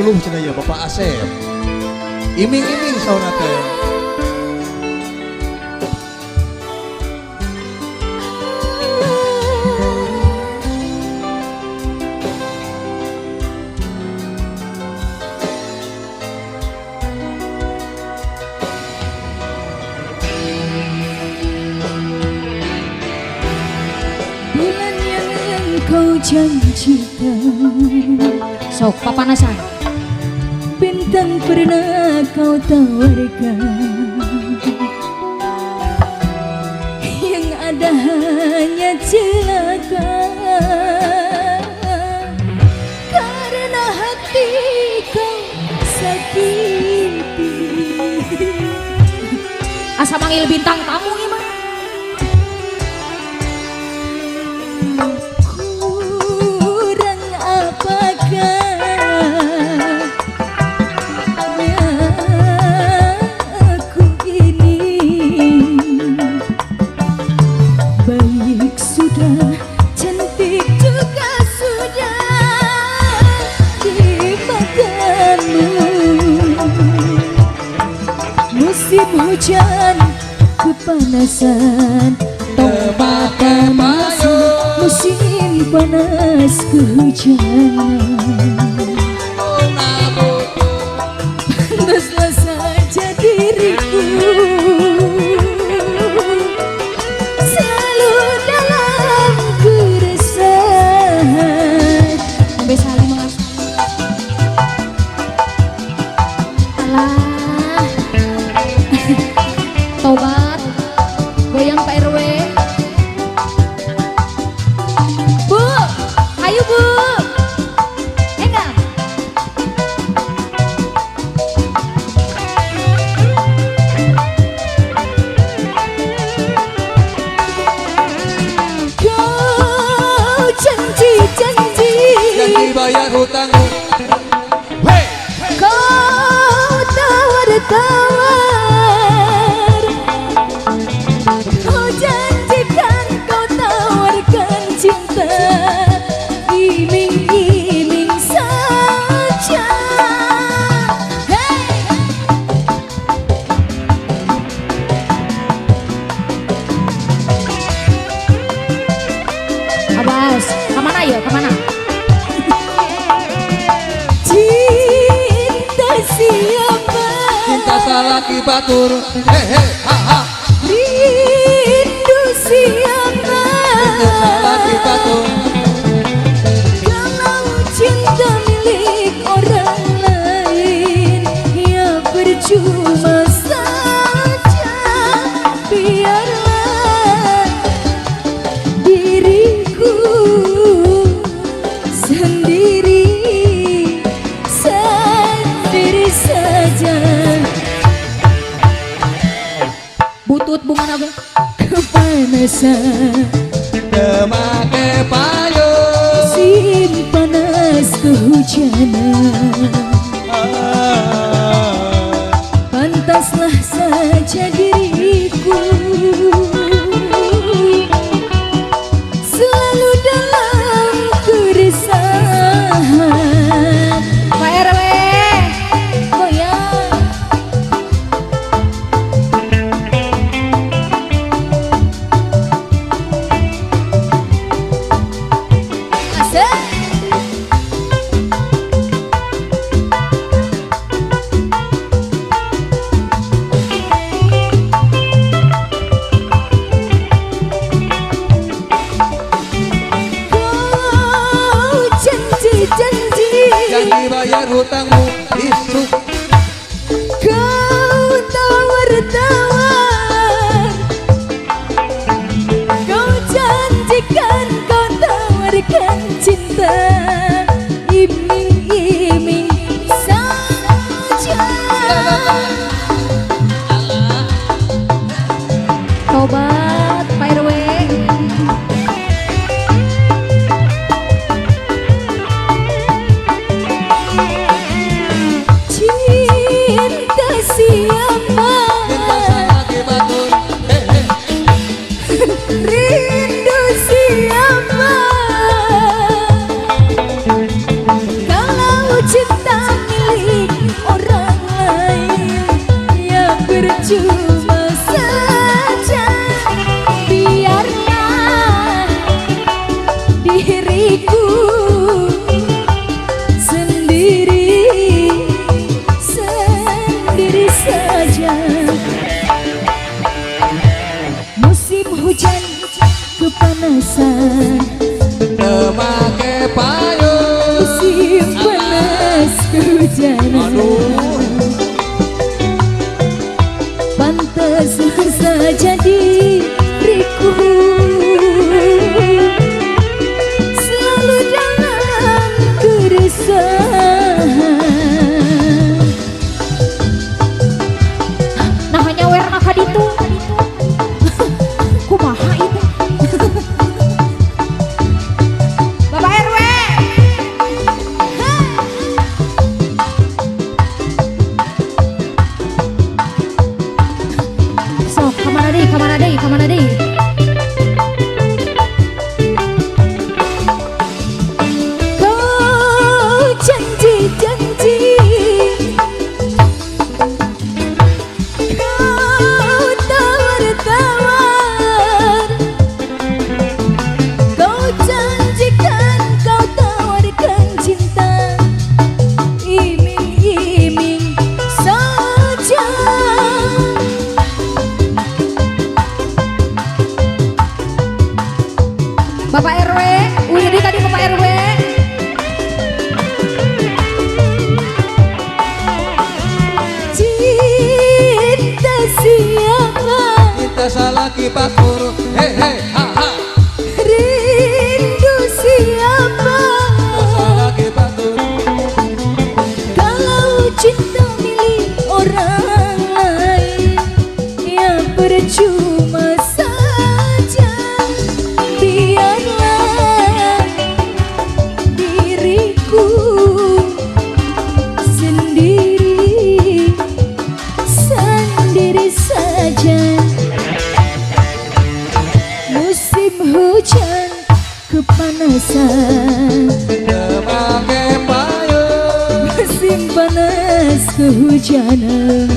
Lu cenah ya Bapak Asep. Iming-iming sauna teh. Bulan yang engkau janjikan, sok papanasan. Bintang pernah kau tawarkan, yang ada hanya celaka, karena hati kau sakiti. Asa manggil bintang tamu gimana? Kurang apakah aku ini? Baik sudah, cantik juga sudah di matamu. Musim hujan kepanasan, tempatkan masuk musim panas kehujanan. Pantaslah saja diriku selalu dalam keresahan. Sampai saling mengasih. Alah, tobat, goyang Pak RW. Bu, ayo Bu. Enggak. Kau janji-janji, Janji bayar hutangmu. Hey, kau tawar-tawar, kau janjikan, kau tawarkan cinta, iming-iming saja. Hey! Abbas, kemana ya, kemana? Cinta siapa? cinta salaki batur. He ha ha. Rindu siapa? Salaki batur. Kalau cinta milik orang lain, ya percuma saja. Biarlah diriku sendiri, sendiri saja. Butut bunga naga kepanasan, Demake payung. musim panas kehujanan. Pantaslah saja diriku selalu dalam keresahan. Pak RW, goyang. Asik. Kau janji-janji, Janji bayar hutangmu. Isu kau tawar-tawar, kau janjikan, kau tawarkan cinta, iming-iming saja. Tobat Pak RW. Cinta kehujanan. Pantas saja diriku selalu dalam keresahan. Nah hanya werna kaditu kumaha itu. Bapak RW sok kemana deh, kemana deh, kemana deh. Kau janji-janji, kau tawar-tawar, kau janjikan, kau tawarkan cinta, iming-iming saja. Bapak RW, udah tadi Bapak RW. Cinta siapa? Kita salaki batur. Hei hei ha ha. Rindu siapa? Salaki batur. Kalau cinta milik orang lain, ya percuma saja. Biarlah diriku sendiri, sendiri saja. Musim hujan kepanasan, Memakai payung. musim panas kehujanan.